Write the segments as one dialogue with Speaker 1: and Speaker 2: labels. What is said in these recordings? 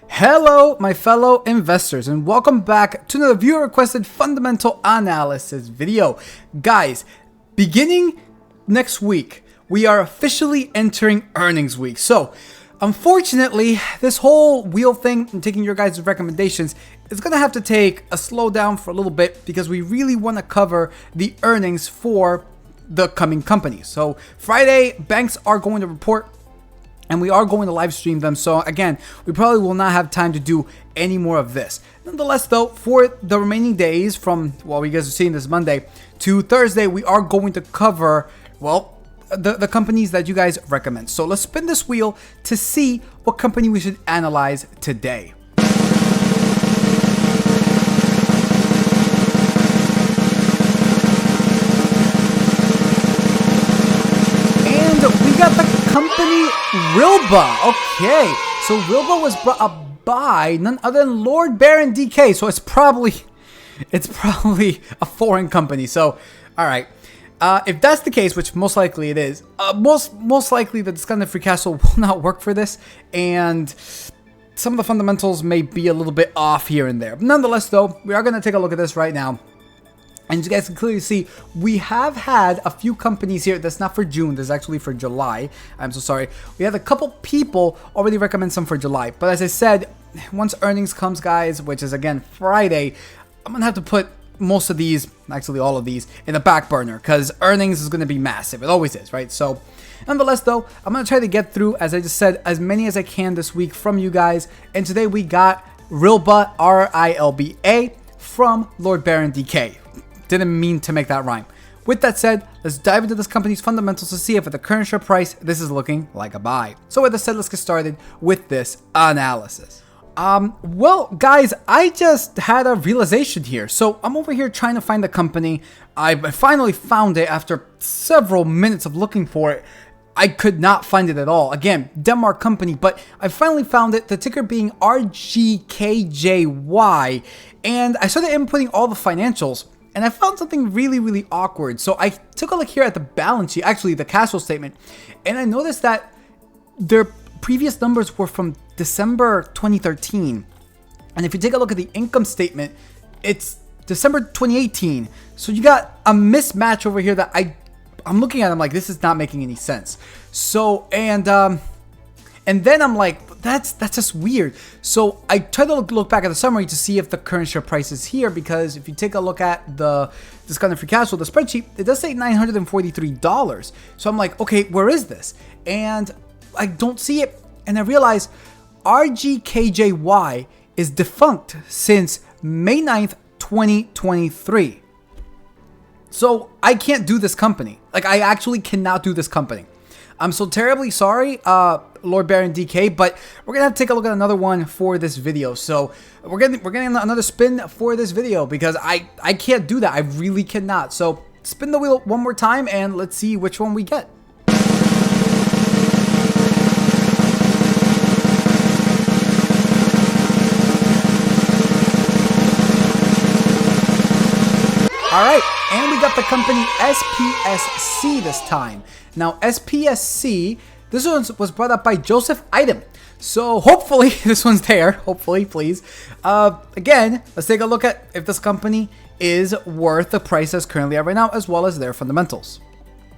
Speaker 1: Hello, my fellow investors, and welcome back to another viewer-requested fundamental analysis video. Guys, beginning next week, we are officially entering earnings week. So, unfortunately, this whole wheel thing and taking your guys' recommendations is going to have to take a slowdown for a little bit because we really want to cover the earnings for the coming companies. So, Friday, banks are going to report, and we are going to live stream them. So again, we probably will not have time to do any more of this. Nonetheless, though, for the remaining days from, well, you guys are seeing this Monday to Thursday, we are going to cover, well, the companies that you guys recommend. So let's spin this wheel to see what company we should analyze today. And we got the company Rilba. Okay, so Rilba was brought up by none other than Lord Baron DK. So it's probably a foreign company. So, all right, if that's the case, which most likely it is, most likely the discounted free cash flow will not work for this, and some of the fundamentals may be a little bit off here and there. Nonetheless, though, we are going to take a look at this right now. And you guys can clearly see, we have had a few companies here. That's not for June. This is actually for July. I'm so sorry. We had a couple people already recommend some for July. But as I said, once earnings comes, guys, which is, again, Friday, I'm going to have to put most of these, actually all of these, in the back burner. Because earnings is going to be massive. It always is, right? So, nonetheless, though, I'm going to try to get through, as I just said, as many as I can this week from you guys. And today we got Rilba, R-I-L-B-A, from Lord Baron DK. Didn't mean to make that rhyme. With that said, let's dive into this company's fundamentals to see if at the current share price, this is looking like a buy. So with that said, let's get started with this analysis. Well, guys, I just had a realization here. So I'm over here trying to find the company. I finally found it after several minutes of looking for it. I could not find it at all. Again, Denmark company, but I finally found it, the ticker being RGKJY. And I started inputting all the financials. And I found something really, really awkward. So I took a look here at the balance sheet, actually the cash flow statement, and I noticed that their previous numbers were from December 2013. And if you take a look at the income statement, it's December 2018. So you got a mismatch over here that I'm looking at. I'm like, this is not making any sense. So, and then I'm like, that's just weird. So I tried to look back at the summary to see if the current share price is here, because if you take a look at the discounted free cash flow, the spreadsheet, it does say $943. So I'm like, okay, where is this? And I don't see it. And I realize RGKJY is defunct since May 9th, 2023. So I can't do this company. Like, I actually cannot do this company. I'm so terribly sorry, Lord Baron DK, but we're gonna have to take a look at another one for this video. So we're getting another spin for this video because I can't do that. I really cannot. So spin the wheel one more time and let's see which one we get. All right, and we got the company SPSC this time. Now, SPSC, this one was brought up by Joseph Item. So hopefully this one's there. Hopefully, please. Again, let's take a look at if this company is worth the price that's currently at right now, as well as their fundamentals.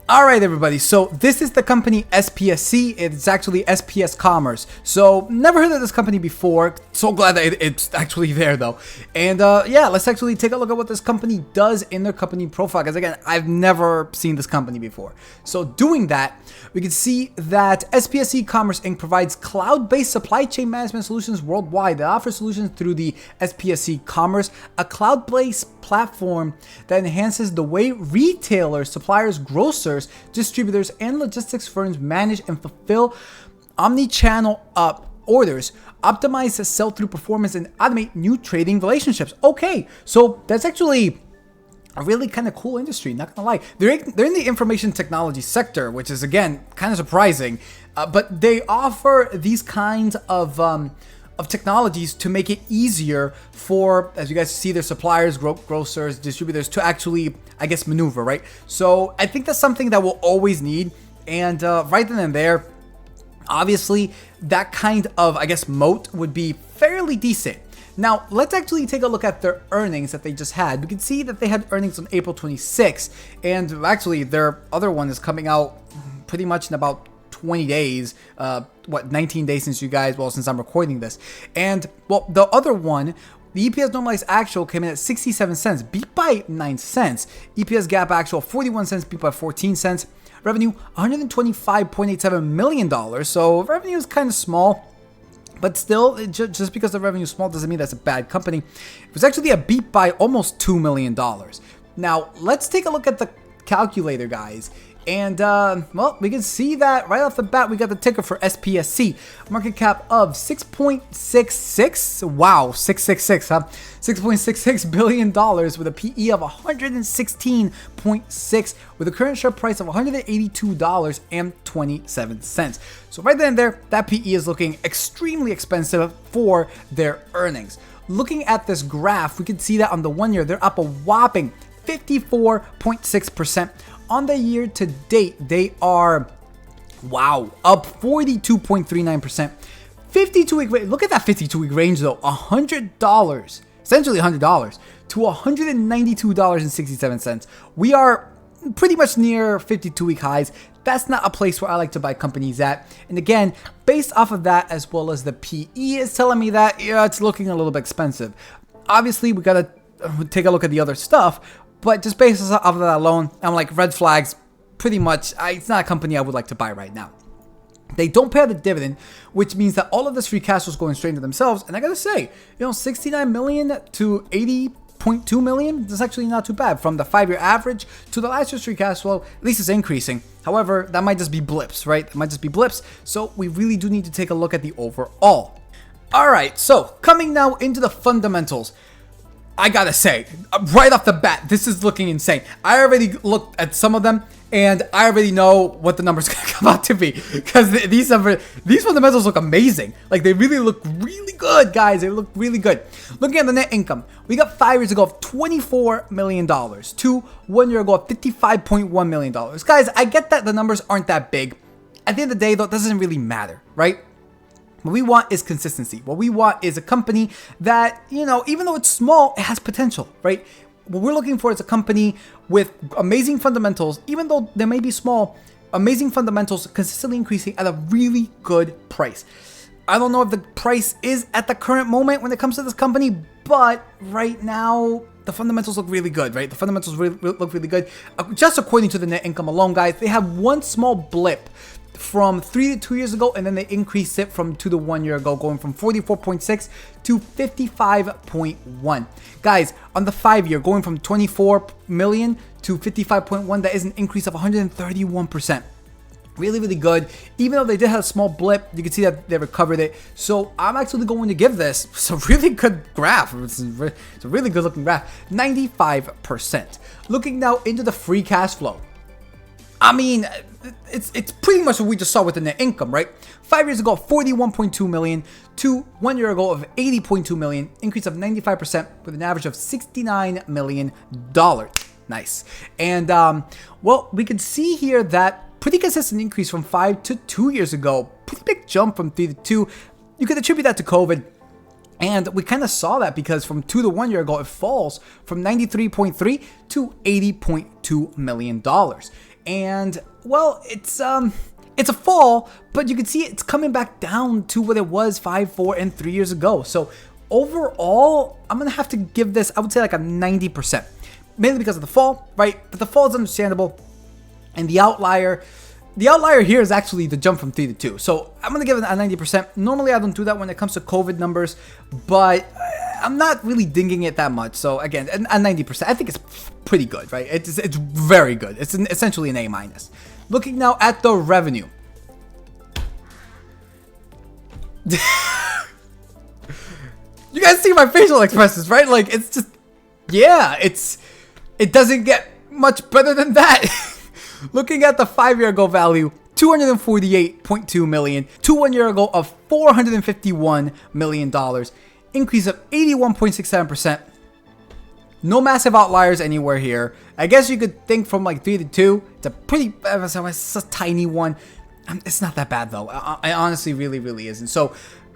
Speaker 1: All right, everybody. So this is the company SPSC. It's actually SPS Commerce. So never heard of this company before. So glad that it's actually there, though. And yeah, let's actually take a look at what this company does in their company profile. Because again, I've never seen this company before. So doing that, we can see that SPSC Commerce Inc. provides cloud-based supply chain management solutions worldwide that offer solutions through the SPSC Commerce, a cloud-based platform that enhances the way retailers, suppliers, grocers, distributors, and logistics firms manage and fulfill omni-channel orders, optimize the sell-through performance, and automate new trading relationships. Okay, so that's actually a really kind of cool industry, not gonna lie. They're in the information technology sector, which is, again, kind of surprising, but they offer these kinds of technologies to make it easier for, as you guys see, their suppliers, grocers, distributors to actually, I guess, maneuver, right? So I think that's something that we'll always need. And right then and there, Obviously, that kind of, I guess, moat would be fairly decent. Now, let's actually take a look at their earnings that they just had. We can see that they had earnings on April 26th, and actually their other one is coming out pretty much in about 20 days, 19 days since since I'm recording this. And, well, the other one, the EPS normalized actual came in at 67 cents, beat by 9 cents. EPS gap actual, 41 cents, beat by 14 cents. Revenue, $125.87 million, so revenue is kind of small. But still, just because the revenue is small doesn't mean that's a bad company. It was actually a beat by almost $2 million. Now, let's take a look at the calculator, guys. And, well, we can see that right off the bat, we got the ticker for SPSC. Market cap of 6.66. Wow, 666, huh? $6.66 billion with a PE of 116.6 with a current share price of $182.27. So right then and there, that PE is looking extremely expensive for their earnings. Looking at this graph, we can see that on the 1 year, they're up a whopping 54.6%. On the year to date, they are, wow, up 42.39%. 52-week range, look at that 52-week range though, $100, essentially $100 to $192.67. We are pretty much near 52-week highs. That's not a place where I like to buy companies at. And again, based off of that, as well as the PE is telling me that, yeah, it's looking a little bit expensive. Obviously, we gotta take a look at the other stuff. But just based off of that alone, I'm like, red flags, pretty much, it's not a company I would like to buy right now. They don't pay the dividend, which means that all of this free cash flow is going straight into themselves. And I gotta say, 69 million to 80.2 million, that's actually not too bad. From the 5-year average to the last year's free cash flow, at least it's increasing. However, that might just be blips, right? It might just be blips. So we really do need to take a look at the overall. All right, so coming now into the fundamentals. I gotta say, right off the bat, this is looking insane. I already looked at some of them, and I already know what the numbers gonna come out to be, because these fundamentals look amazing. Like, they really look really good, guys. They look really good. Looking at the net income, we got 5 years ago of $24 million to 1 year ago of $55.1 million. Guys, I get that the numbers aren't that big. At the end of the day, though, it doesn't really matter, right? What we want is consistency. What we want is a company that, even though it's small, it has potential, right? What we're looking for is a company with amazing fundamentals, even though they may be small, amazing fundamentals consistently increasing at a really good price. I don't know if the price is at the current moment when it comes to this company, but right now, the fundamentals look really good, right? The fundamentals look really good. Just according to the net income alone, guys, they have one small blip from 3 to 2 years ago, and then they increased it from 2 to 1 year ago, going from 44.6 to 55.1. Guys, on the 5 year, going from 24 million to 55.1, that is an increase of 131%. Really, really good. Even though they did have a small blip, you can see that they recovered it. So I'm actually going to give this a really good graph. It's a really good looking graph. 95%. Looking now into the free cash flow. I mean, it's pretty much what we just saw with the net income, right? 5 years ago, 41.2 million to 1 year ago of 80.2 million, increase of 95% with an average of $69 million. Nice. And, well, we can see here that pretty consistent increase from 5 to 2 years ago. Pretty big jump from 3 to 2. You could attribute that to COVID. And we kind of saw that because from 2 to 1 year ago, it falls from 93.3 to $80.2 million. And, well, it's a fall, but you can see it's coming back down to what it was 5, 4, and 3 years ago. So overall, I'm going to have to give this, I would say, like a 90%. Mainly because of the fall, right? But the fall is understandable. And the outlier here is actually the jump from 3 to 2. So I'm going to give it a 90%. Normally, I don't do that when it comes to COVID numbers, but I'm not really dinging it that much. So again, a 90%. I think it's pretty good, right? It's very good. It's essentially an A-. Looking now at the revenue. You guys see my facial expressions, right? Like, it's just, yeah, it doesn't get much better than that. Looking at the 5 year ago value, $248.2 million to 1 year ago of $451 million, increase of 81.67%. No massive outliers anywhere here. I guess you could think from like 3 to 2. It's a pretty, it's a tiny one. It's not that bad though. I honestly really isn't. So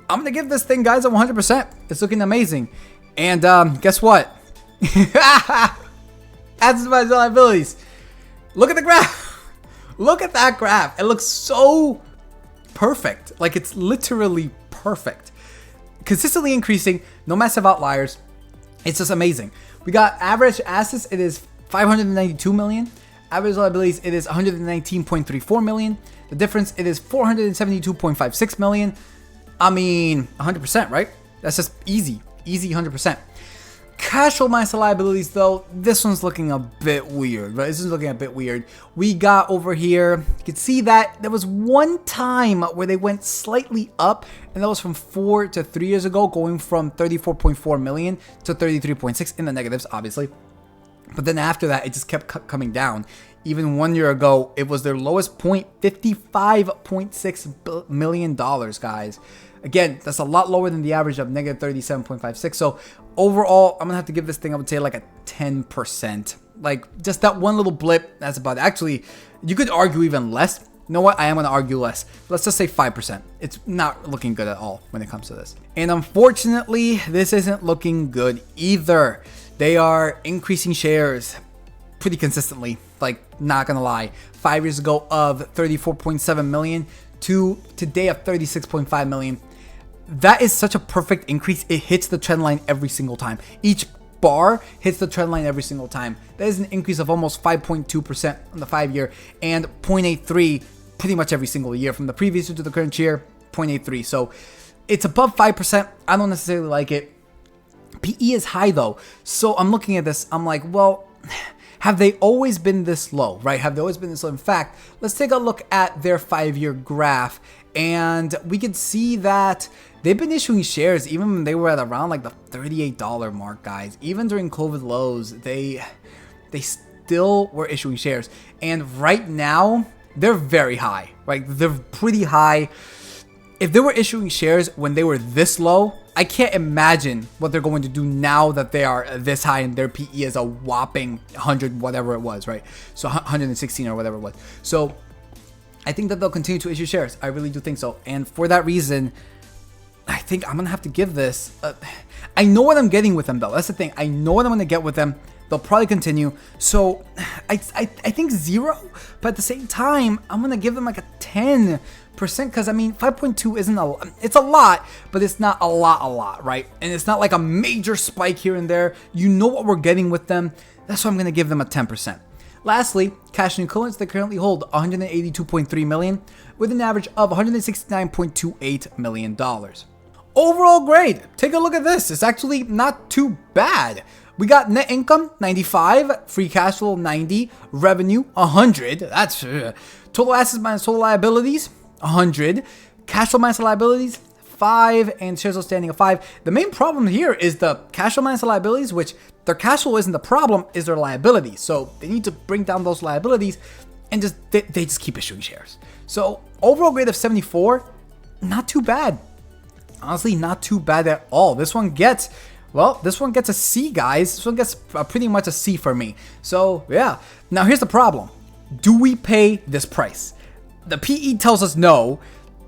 Speaker 1: I'm gonna give this thing, guys, a 100%. It's looking amazing. And guess what? Assets minus liabilities. Look at the graph. Look at that graph. It looks so perfect. Like, it's literally perfect. Consistently increasing, no massive outliers. It's just amazing. We got average assets, it is 592 million. Average liabilities, it is 119.34 million. The difference, it is 472.56 million. I mean, 100%, right? That's just easy 100%. Cash flow minus liabilities, though, this one's looking a bit weird, right? This is looking a bit weird. We got over here, you can see that there was one time where they went slightly up, and that was from 4 to 3 years ago, going from 34.4 million to 33.6 in the negatives, obviously. But then after that, it just kept coming down. Even 1 year ago, it was their lowest point, $55.6 million, guys. Again, that's a lot lower than the average of negative 37.56. So overall, I'm going to have to give this thing, I would say, like a 10%. Like, just that one little blip, that's about it. Actually, you could argue even less. You know what? I am going to argue less. Let's just say 5%. It's not looking good at all when it comes to this. And unfortunately, this isn't looking good either. They are increasing shares pretty consistently. Like, not going to lie. 5 years ago of 34.7 million to today of 36.5 million. That is such a perfect increase. It hits the trend line every single time. Each bar hits the trend line every single time. That is an increase of almost 5.2% on the 5 year and 0.83 pretty much every single year from the previous year to the current year, 0.83. So it's above 5%. I don't necessarily like it. PE is high though. So I'm looking at this. I'm like, well, have they always been this low, right? Have they always been this low? In fact, let's take a look at their 5-year graph, and we can see that they've been issuing shares even when they were at around like the $38 mark, guys. Even during COVID lows, they still were issuing shares. And right now, they're very high, right? They're pretty high. If they were issuing shares when they were this low, I can't imagine what they're going to do now that they are this high and their PE is a whopping 100, whatever it was, right? So 116 or whatever it was. So I think that they'll continue to issue shares. I really do think so. And for that reason, I think I'm going to have to give this. I know what I'm getting with them, though. That's the thing. I know what I'm going to get with them. They'll probably continue. So I think 0. But at the same time, I'm going to give them like a 10%. Because, I mean, 5.2 isn't a lot. It's a lot, but it's not a lot, right? And it's not like a major spike here and there. You know what we're getting with them. That's why I'm going to give them a 10%. Lastly, cash and equivalents, they currently hold $182.3 million with an average of $169.28 million. Overall grade, take a look at this. It's actually not too bad. We got net income, 95, free cash flow, 90, revenue, 100. That's total assets minus total liabilities, 100, cash flow minus liabilities, 5, and shares outstanding of 5. The main problem here is the cash flow minus liabilities, which their cash flow isn't the problem, is their liabilities. So they need to bring down those liabilities and they just keep issuing shares. So overall grade of 74, not too bad. Honestly, not too bad at all. This one gets a C, guys. This one gets pretty much a C for me. So yeah. Now here's the problem. Do we pay this price? The PE tells us no.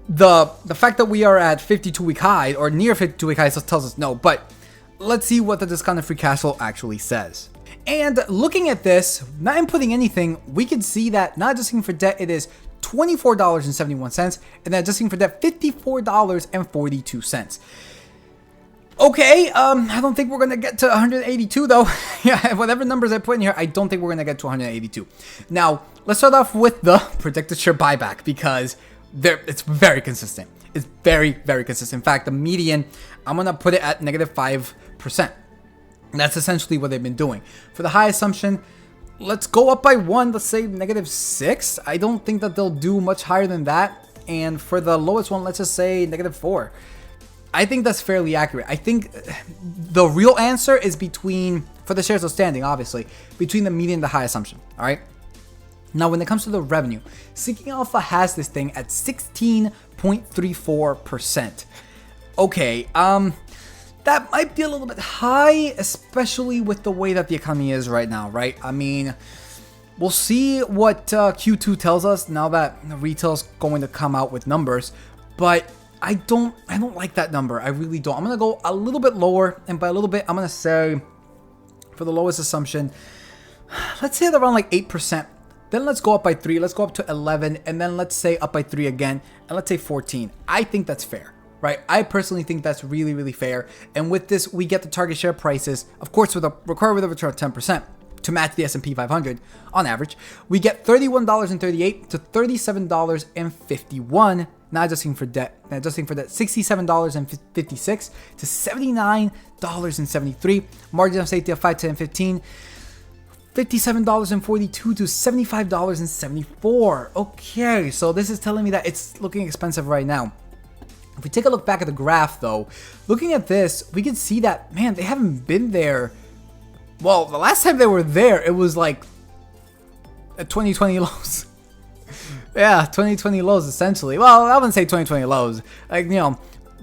Speaker 1: The fact that we are at 52-week high or near 52-week high tells us no. But let's see what the discounted free cash flow actually says. And looking at this, not inputting anything, we can see that not adjusting for debt, it is $24.71, and then adjusting for debt, $54.42. Okay, I don't think we're going to get to 182 though. Yeah, whatever numbers I put in here, I don't think we're going to get to 182. Now, let's start off with the predicted share buyback because it's very consistent. It's very consistent. In fact, the median, I'm going to put it at negative 5%. That's essentially what they've been doing. For the high assumption, let's go up by 1, let's say negative 6. I don't think that they'll do much higher than that. And for the lowest one, let's just say negative 4. I think that's fairly accurate. I think the real answer is for the shares outstanding, obviously, between the median and the high assumption. All right. Now, when it comes to the revenue, Seeking Alpha has this thing at 16.34%. Okay. That might be a little bit high, especially with the way that the economy is right now, right? I mean, We'll see what Q2 tells us now that retail's going to come out with numbers, but I don't like that number. I really don't. I'm gonna go a little bit lower, and by a little bit, I'm gonna say for the lowest assumption, let's say around like 8%. Then let's go up by 3. Let's go up to 11, and then let's say up by 3 again, and let's say 14. I think that's fair, right? I personally think that's really, really fair. And with this, we get the target share prices, of course, with a required rate of return of 10%. To match the S&P 500 on average, we get $31.38 to $37.51, not adjusting for debt. $67.56 to $79.73. Margin of safety of 5, 10, 15. $57.42 to $75.74. Okay, so this is telling me that it's looking expensive right now. If we take a look back at the graph, though, looking at this, we can see that, man, they haven't been there. Well, the last time they were there, it was like at 2020 lows. Yeah, 2020 lows, essentially. Well, I wouldn't say 2020 lows. Like,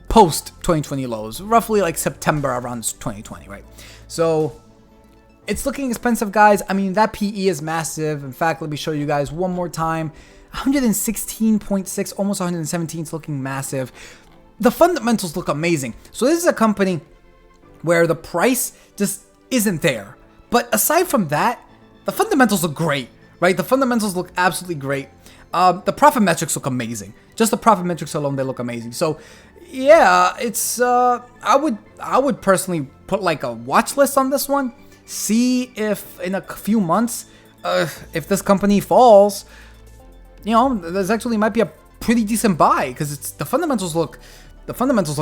Speaker 1: post 2020 lows. Roughly like September around 2020, right? So, it's looking expensive, guys. I mean, that PE is massive. In fact, let me show you guys one more time. 116.6, almost 117. It's looking massive. The fundamentals look amazing. So, this is a company where the price just isn't there. But aside from that, the fundamentals look great, right? The fundamentals look absolutely great. The profit metrics look amazing. Just the profit metrics alone, they look amazing. So, yeah, it's I would personally put like a watch list on this one. See if in a few months, if this company falls, there's actually might be a pretty decent buy because it's the fundamentals look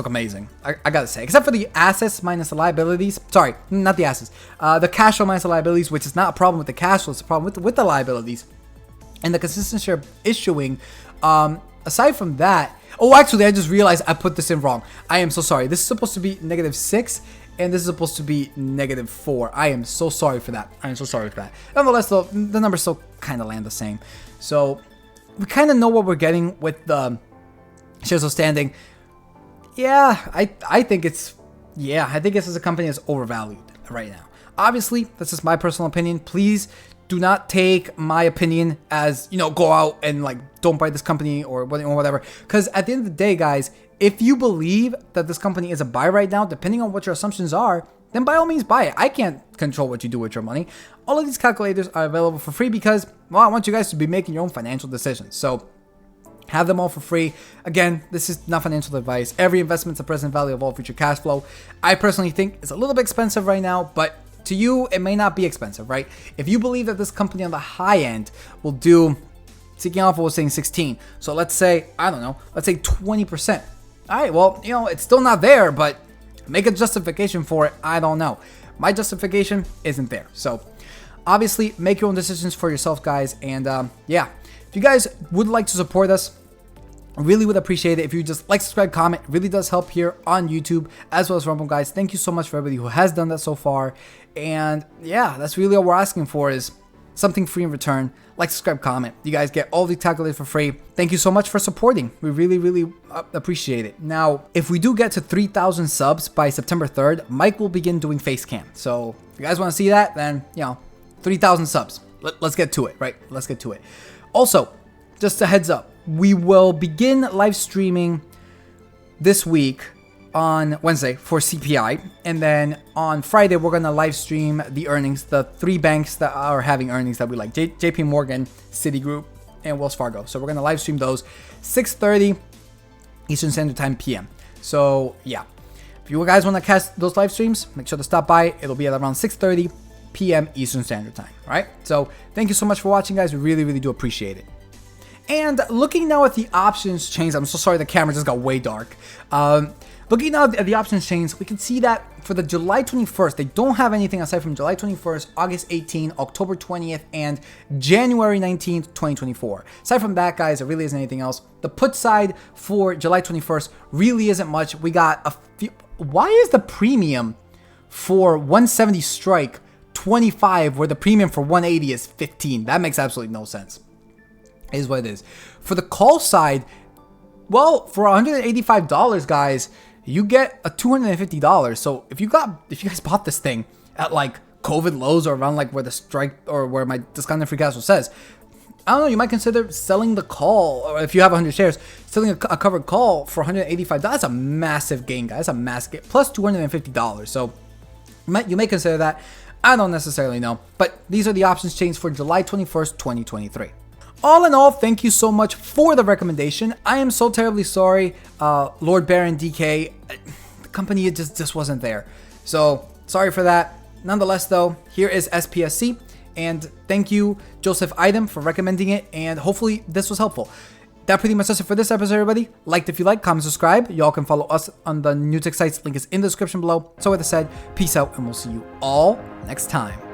Speaker 1: amazing. I gotta say, except for the assets minus the liabilities. Sorry, not the assets. The cash flow minus the liabilities, which is not a problem with the cash flow, it's a problem with the liabilities. And the consistency of issuing. Aside from that, oh, actually, I just realized I put this in wrong. I am so sorry. This is supposed to be -6, and this is supposed to be -4. I am so sorry for that. Nonetheless, though, the numbers still kind of land the same. So we kind of know what we're getting with the shares outstanding. Yeah, I think it's this is a company that's overvalued right now. Obviously, that's just my personal opinion. Please do not take my opinion as, go out and like don't buy this company or whatever. Because at the end of the day, guys, if you believe that this company is a buy right now, depending on what your assumptions are, then by all means buy it. I can't control what you do with your money. All of these calculators are available for free because, well, I want you guys to be making your own financial decisions. So have them all for free. Again, this is not financial advice. Every investment is the present value of all future cash flow. I personally think it's a little bit expensive right now, but to you, it may not be expensive, right? If you believe that this company on the high end will do, Seeking Alpha was saying 16. So let's say, let's say 20%. All right, well, it's still not there, but make a justification for it. I don't know. My justification isn't there. So obviously, make your own decisions for yourself, guys. And yeah, if you guys would like to support us, I really would appreciate it if you just like, subscribe, comment. It really does help here on YouTube as well as Rumble, guys. Thank you so much for everybody who has done that so far. And yeah, that's really all we're asking for is something free in return. Like, subscribe, comment. You guys get all the calculators for free. Thank you so much for supporting. We really, really appreciate it. Now, if we do get to 3,000 subs by September 3rd, Mike will begin doing face cam. So if you guys want to see that, then, 3,000 subs. Let's get to it, right? Let's get to it. Also, just a heads up. We will begin live streaming this week on Wednesday for CPI, and then on Friday we're gonna live stream the earnings, the 3 banks that are having earnings that we like: JP Morgan, Citigroup, and Wells Fargo. So we're gonna live stream those 6:30 Eastern Standard Time PM. So yeah, if you guys want to catch those live streams, make sure to stop by. It'll be at around 6:30 PM Eastern Standard Time. All right. So thank you so much for watching, guys. We really, really do appreciate it. And looking now at the options chains, I'm so sorry the camera just got way dark. Looking now at the options chains, we can see that for the July 21st, they don't have anything aside from July 21st, August 18th, October 20th, and January 19th, 2024. Aside from that, guys, there really isn't anything else. The put side for July 21st really isn't much. We got a few. Why is the premium for 170 strike 25 where the premium for 180 is 15? That makes absolutely no sense. It is what it is. For the call side, well, for $185, guys, you get a $250. So if you guys bought this thing at like COVID lows or around like where the strike or where my discounted free cash flow says, I don't know, you might consider selling the call, or if you have 100 shares, selling a covered call for $185. That's a massive gain, guys. That's a massive gain, plus $250. So you may consider that. I don't necessarily know, but these are the options changed for July 21st, 2023. All in all, thank you so much for the recommendation. I am so terribly sorry, Lord Baron DK. The company, it just wasn't there. So sorry for that. Nonetheless, though, here is SPSC. And thank you, Joseph Idem, for recommending it. And hopefully this was helpful. That pretty much does it for this episode, everybody. Liked if you like, comment, subscribe. Y'all can follow us on the new tech sites. Link is in the description below. So with that said, peace out, and we'll see you all next time.